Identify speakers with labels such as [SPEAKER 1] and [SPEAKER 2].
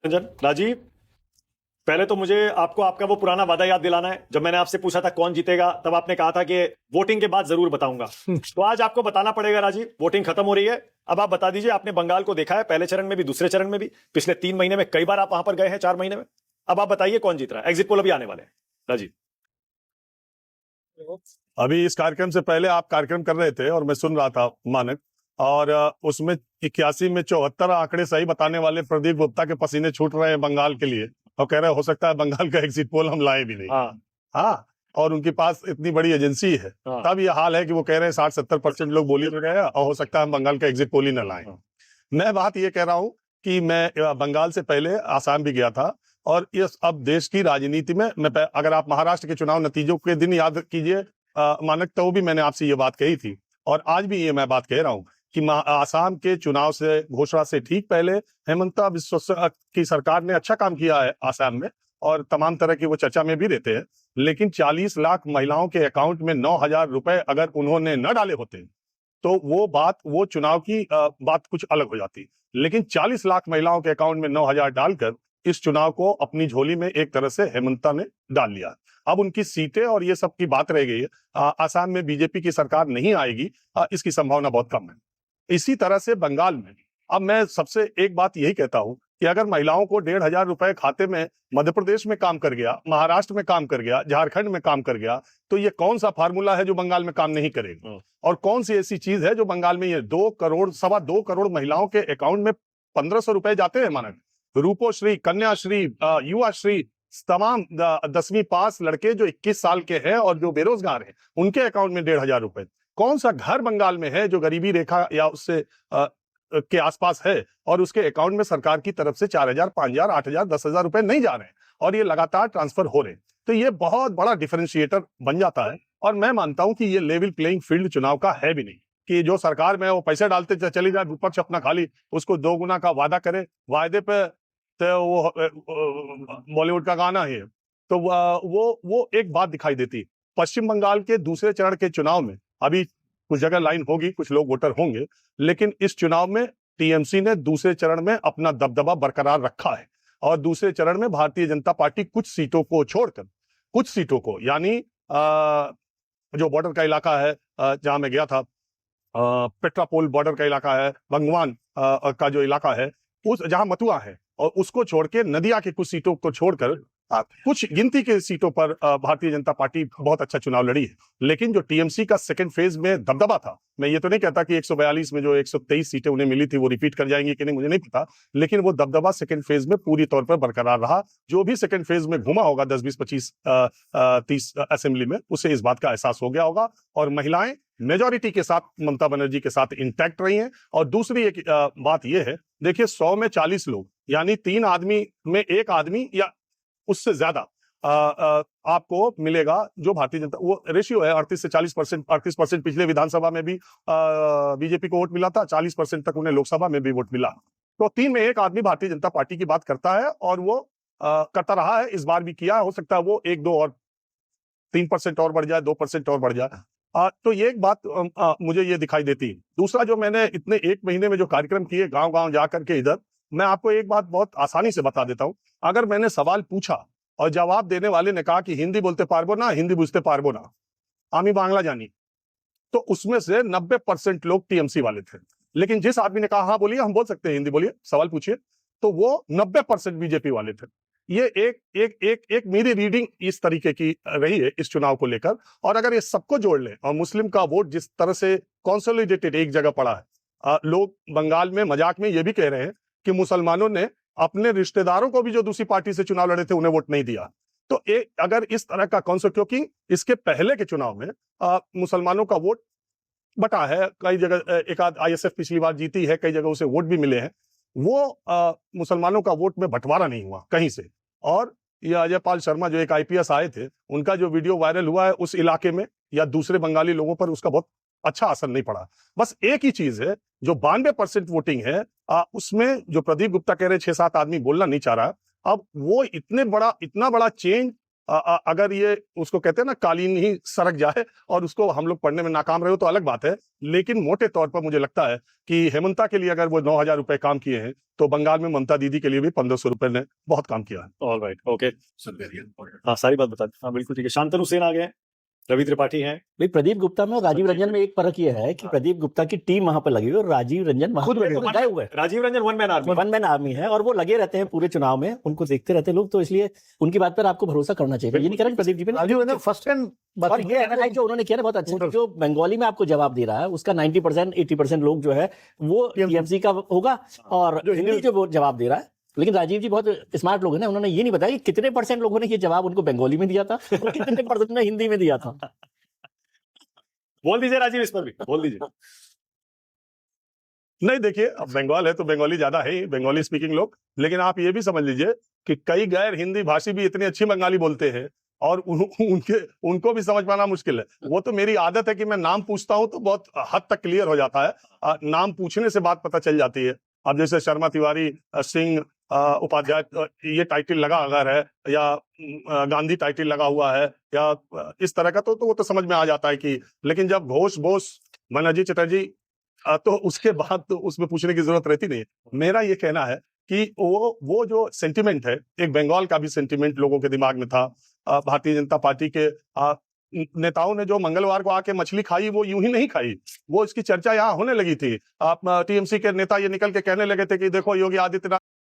[SPEAKER 1] रंजन राजीव, पहले तो मुझे आपको आपका वो पुराना वादा याद दिलाना है। जब मैंने आपसे पूछा था कौन जीतेगा, तब आपने कहा था कि वोटिंग के बाद जरूर बताऊंगा। तो आज आपको बताना पड़ेगा राजीव। वोटिंग खत्म हो रही है, अब आप बता दीजिए। आपने बंगाल को देखा है, पहले चरण में भी, दूसरे चरण में भी, पिछले 3 महीने में कई बार आप वहां पर गए हैं, 4 महीने में। अब आप बताइए कौन जीत रहा है। एग्जिट पोल अभी आने वाले हैं राजीव।
[SPEAKER 2] अभी इस कार्यक्रम से पहले आप कार्यक्रम कर रहे थे और मैं सुन रहा था मानक, और उसमें 81 में 74 आंकड़े सही बताने वाले प्रदीप गुप्ता के पसीने छूट रहे हैं बंगाल के लिए, और कह रहे हो सकता है बंगाल का एग्जिट पोल हम लाए भी नहीं। हाँ, और उनके पास इतनी बड़ी एजेंसी है, तब ये हाल है कि वो कह रहे हैं 60-70% लोग बोली तो गए, और हो सकता है हम बंगाल का एग्जिट पोल ही न लाएं। मैं बात ये कह रहा हूं कि मैं बंगाल से पहले आसाम भी गया था, और इस अब देश की राजनीति में अगर आप महाराष्ट्र के चुनाव नतीजों के दिन याद कीजिए मानक, तो भी मैंने आपसे ये बात कही थी, और आज भी ये मैं बात कह रहा हूं कि आसाम के चुनाव से घोषणा से ठीक पहले हेमंता बिस्वा की सरकार ने अच्छा काम किया है आसाम में, और तमाम तरह की वो चर्चा में भी रहते हैं। लेकिन 40 लाख महिलाओं के अकाउंट में 9,000 रुपए अगर उन्होंने न डाले होते तो वो चुनाव की बात कुछ अलग हो जाती। लेकिन 40 लाख महिलाओं के अकाउंट में 9,000 डालकर इस चुनाव को अपनी झोली में एक तरह से हेमंता ने डाल लिया। अब उनकी सीटें और ये सब की बात रह गई है। आसाम में बीजेपी की सरकार नहीं आएगी, इसकी संभावना बहुत कम है। इसी तरह से बंगाल में अब मैं सबसे एक बात यही कहता हूं कि अगर महिलाओं को 1,500 रुपए खाते में मध्य प्रदेश में काम कर गया, महाराष्ट्र में काम कर गया, झारखंड में काम कर गया, तो ये कौन सा फार्मूला है जो बंगाल में काम नहीं करेगा? और कौन सी ऐसी चीज है जो बंगाल में ये 2 करोड़ 2.25 करोड़ महिलाओं के अकाउंट में 1,500 रुपए जाते हैं मानक? रूपोश्री, कन्याश्री, युवाश्री, तमाम 10वीं पास लड़के जो 21 साल के हैं और जो बेरोजगार हैं, उनके अकाउंट में 1,500 रुपए। कौन सा घर बंगाल में है जो गरीबी रेखा या उससे के आसपास है और उसके अकाउंट में सरकार की तरफ से 4,000, 5,000, 8,000, 10,000 रुपए नहीं जा रहे हैं, और ये लगातार ट्रांसफर हो रहे हैं? तो ये बहुत बड़ा डिफरेंशिएटर बन जाता है। और मैं मानता हूं कि ये लेवल प्लेइंग फील्ड चुनाव का है भी नहीं, कि जो सरकार में वो पैसे डालते चली जाए, विपक्ष अपना खाली उसको 2 गुना का वादा करे। वायदे पे तो वो बॉलीवुड का गाना है, तो वो एक बात दिखाई देती। पश्चिम बंगाल के दूसरे चरण के चुनाव में अभी कुछ जगह लाइन होगी, कुछ लोग वोटर होंगे, लेकिन इस चुनाव में टीएमसी ने दूसरे चरण में अपना दबदबा बरकरार रखा है, और दूसरे चरण में भारतीय जनता पार्टी कुछ सीटों को छोड़कर, कुछ सीटों को, यानी जो बॉर्डर का इलाका है, जहां मैं गया था, पेट्रापोल बॉर्डर का इलाका है, बंगवान का जो इलाका है, उस जहां मथुआ है, और उसको छोड़ के नदिया के कुछ सीटों को छोड़कर कुछ गिनती के सीटों पर भारतीय जनता पार्टी बहुत अच्छा चुनाव लड़ी है। लेकिन जो टीएमसी का सेकंड फेज में दबदबा था, मैं ये तो नहीं कहता कि 142 में जो 123 सीटें उन्हें मिली थी वो रिपीट कर जाएंगी कि नहीं, मुझे नहीं पता, लेकिन वो दबदबा सेकंड फेज में पूरी तौर पर बरकरार रहा। जो भी सेकंड फेज में घुमा होगा 10, 20, 25, 30 असेंबली में, उसे इस बात का एहसास हो गया होगा। और महिलाएं मेजॉरिटी के साथ, ममता बनर्जी के साथ इंटैक्ट रही हैं। और दूसरी एक बात यह है, देखिए 100 में 40 लोग, यानी 3 आदमी में 1 आदमी या उससे ज्यादा आपको मिलेगा जो भारतीय जनता, वो रेशियो है 38 से 40%। 38% पिछले विधानसभा में भी बीजेपी को वोट मिला था, 40% तक उन्हें लोकसभा में भी वोट मिला। तो 3 में 1 आदमी भारतीय जनता पार्टी की बात करता है, और वो करता रहा है, इस बार भी किया। हो सकता है वो 1, 2 और 3% और बढ़ जाए, 2% और बढ़ जाए। तो ये एक बात मुझे ये दिखाई देती है। दूसरा, जो मैंने इतने 1 महीने में जो कार्यक्रम किए गांव-गांव जाकर के, इधर मैं आपको एक बात बहुत आसानी से बता देता हूं। अगर मैंने सवाल पूछा और जवाब देने वाले ने कहा कि हिंदी बोलते पारबो ना, हिंदी बुझते पारबो ना, आमी बांग्ला जानी, तो उसमें से 90% लोग टीएमसी वाले थे। लेकिन जिस आदमी ने कहा हाँ बोलिए, हम बोल सकते हैं हिंदी, बोलिए, सवाल पूछिए, तो वो 90% बीजेपी वाले थे। ये एक मेरी रीडिंग इस तरीके की रही है इस चुनाव को लेकर। और अगर ये सबको जोड़ लें, और मुस्लिम का वोट जिस तरह से कंसोलिडेटेड एक जगह पड़ा है, लोग बंगाल में मजाक में ये भी कह रहे हैं कि मुसलमानों ने अपने रिश्तेदारों को भी जो दूसरी पार्टी से चुनाव लड़े थे उन्हें वोट नहीं दिया। तो अगर इस तरह का कॉन्सेप्ट, क्योंकि इसके पहले के चुनाव में मुसलमानों का वोट बटा है, कई जगह एक आध आईएसएफ पिछली बार जीती है, कई जगह उसे वोट भी मिले हैं, वो मुसलमानों का वोट में बंटवारा नहीं हुआ कहीं से। और ये अजय पाल शर्मा जो एक आईपीएस आए थे, उनका जो वीडियो वायरल हुआ है उस इलाके में या दूसरे बंगाली लोगों पर, उसका बहुत अच्छा असर नहीं पड़ा। बस एक ही चीज है, जो 92% वोटिंग है, उसमें जो प्रदीप गुप्ता कह रहे 6-7 आदमी बोलना नहीं चाह रहा, अब वो इतना बड़ा चेंज अगर ये उसको कहते हैं ना कालीन ही सरक जाए और उसको हम लोग पढ़ने में नाकाम रहे हो तो अलग बात है, लेकिन मोटे तौर पर मुझे लगता है कि हेमंता के लिए अगर वो 9,000 रुपए काम किए हैं तो बंगाल में ममता दीदी के लिए भी 1,500 रुपए ने बहुत काम किया है।
[SPEAKER 1] All right, okay. हाँ, सारी बात बता दी। हाँ, बिल्कुल ठीक है। शांतनु सेन आ गए हैं, रवि त्रिपाठी हैं।
[SPEAKER 3] भाई प्रदीप गुप्ता में और राजीव रंजन में एक फर्क ये है कि प्रदीप गुप्ता की टीम वहां पर लगी हुई है और राजीव रंजन वहां
[SPEAKER 1] खुद
[SPEAKER 3] पर गए हुए हैं।
[SPEAKER 1] Rajiv Ranjan one man army.
[SPEAKER 3] One man army है और वो लगे रहते हैं पूरे चुनाव में, उनको देखते रहते हैं लोग, तो इसलिए उनकी बात पर आपको भरोसा करना चाहिए। ये नहीं कह रहे प्रदीप जी पे,
[SPEAKER 4] राजीव रंजन फर्स्ट हैंड
[SPEAKER 3] और ये एनालाइज जो उन्होंने किया ना बहुत अच्छा, जो बंगाली में आपको जवाब दे रहा है उसका 90% 80% लोग जो है वो टीएमसी का होगा और जो हिंदी जो वो जवाब दे रहा है। लेकिन राजीव जी बहुत स्मार्ट लोग हैं ना, उन्होंने ये नहीं बताया कि कितने % लोगों ने ये जवाब उनको बंगाली में दिया था और कितने % ने हिंदी में दिया था।
[SPEAKER 1] बोल दीजिए राजीव, इस पर भी बोल दीजिए।
[SPEAKER 2] नहीं देखिए, अब बंगाल है तो बंगाली ज्यादा है ही, बंगाली स्पीकिंग लोग, लेकिन आप ये भी समझ लीजिए कि कई गैर हिंदी भाषी भी इतनी अच्छी बंगाली बोलते हैं और उनको भी समझ पाना मुश्किल है। वो तो मेरी आदत है कि मैं नाम पूछता हूं तो बहुत हद तक क्लियर हो जाता है, नाम पूछने से बात पता चल जाती है। अब जैसे शर्मा तिवारी, सिंह उपाध्याय ये टाइटल लगा अगर है या गांधी टाइटल लगा हुआ है या इस तरह का तो वो तो समझ में आ जाता है कि, लेकिन जब घोष बोस बनर्जी चटर्जी तो उसके बाद तो उसमें पूछने की जरूरत रहती नहीं है। मेरा ये कहना है कि वो जो सेंटिमेंट है, एक बंगाल का भी सेंटिमेंट लोगों के दिमाग में था। भारतीय जनता पार्टी के नेताओं ने जो मंगलवार को आके मछली खाई वो यूं ही नहीं खाई, वो इसकी चर्चा यहाँ होने लगी थी। टीएमसी के नेता ये निकल के कहने लगे थे कि देखो योगी आदित्यनाथ